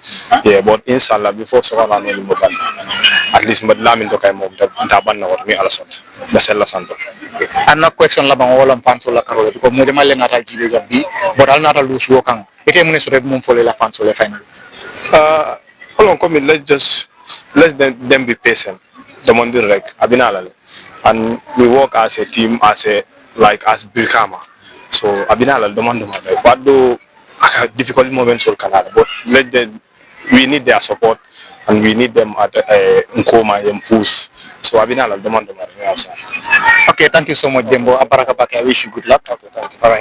Yeah, but inshallah before so on at least but lamin to kay mom taban na war mi alason. Basella santo. Anna question la bang wala fanso la karole because mo jamal na tal jibe jambi but al na tal lu suwo kan ite mun so rek mum fole la fanso le final. Hold on, come in, let's them be patient. The Monday rek abinalale and we work as a team as Brikama, so abinalal demand like what do difficult moments will Canada but we need their support and we need them at Nkoma and push, so abinalal demand. Okay, thank you so much Dembo. Aparaka I wish you good luck. Okay, thank you. All right.